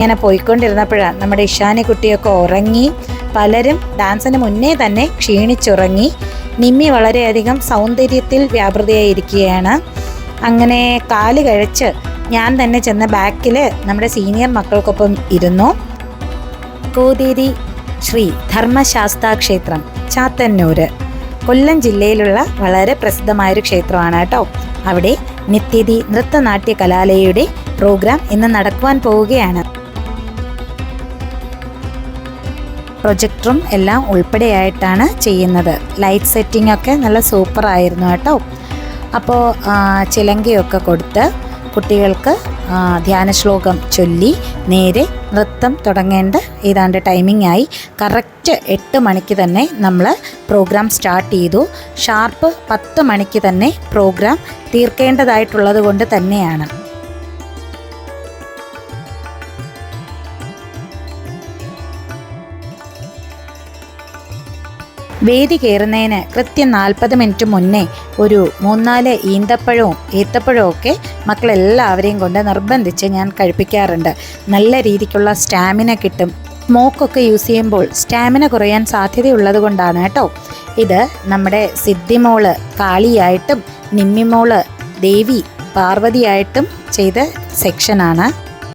ഇങ്ങനെ പോയിക്കൊണ്ടിരുന്നപ്പോഴാണ് നമ്മുടെ ഇഷാനി കുട്ടിയൊക്കെ ഉറങ്ങി. പലരും ഡാൻസിന് മുന്നേ തന്നെ ക്ഷീണിച്ചുറങ്ങി. നിമ്മി വളരെയധികം സൗന്ദര്യത്തിൽ വ്യാപൃതയായിരിക്കുകയാണ്. അങ്ങനെ കാല് കഴിച്ച് ഞാൻ തന്നെ ചെന്ന ബാക്കിൽ നമ്മുടെ സീനിയർ മക്കൾക്കൊപ്പം ഇരുന്നു. കോതേരി ശ്രീ ധർമ്മശാസ്താ ക്ഷേത്രം, ചാത്തന്നൂർ, കൊല്ലം ജില്ലയിലുള്ള വളരെ പ്രസിദ്ധമായൊരു ക്ഷേത്രമാണ് കേട്ടോ. അവിടെ നിത്യതി നൃത്തനാട്യ കലാലയയുടെ പ്രോഗ്രാം ഇന്ന് നടക്കുവാൻ പോവുകയാണ്. പ്രൊജക്ടറും എല്ലാം ഉൾപ്പെടെയായിട്ടാണ് ചെയ്യുന്നത്. ലൈറ്റ് സെറ്റിംഗ് ഒക്കെ നല്ല സൂപ്പറായിരുന്നു കേട്ടോ. അപ്പോൾ ചിലങ്കയൊക്കെ കൊടുത്ത് കുട്ടികൾക്ക് ധ്യാന ശ്ലോകം ചൊല്ലി നേരെ നൃത്തം തുടങ്ങേണ്ട ഏതാണ്ട് ടൈമിംഗ് ആയി. കറക്റ്റ് 8 മണിക്ക് തന്നെ നമ്മൾ പ്രോഗ്രാം സ്റ്റാർട്ട് ചെയ്തു. ഷാർപ്പ് 10 മണിക്ക് തന്നെ പ്രോഗ്രാം തീർക്കേണ്ടതായിട്ടുള്ളത് കൊണ്ട് തന്നെയാണ്. വേദി കയറുന്നതിന് കൃത്യം 40 മിനിറ്റ് മുന്നേ ഒരു 3-4 ഈന്തപ്പഴവും ഏത്തപ്പഴവും ഒക്കെ മക്കളെല്ലാവരെയും കൊണ്ട് നിർബന്ധിച്ച് ഞാൻ കഴിപ്പിക്കാറുണ്ട്. നല്ല രീതിക്കുള്ള സ്റ്റാമിന കിട്ടും. സ്മോക്കൊക്കെ യൂസ് ചെയ്യുമ്പോൾ സ്റ്റാമിന കുറയാൻ സാധ്യതയുള്ളത് കൊണ്ടാണ് കേട്ടോ. ഇത് നമ്മുടെ സിദ്ധിമോള് കാളിയായിട്ടും നിമ്മിമോള് ദേവി പാർവതിയായിട്ടും ചെയ്ത സെക്ഷനാണ്.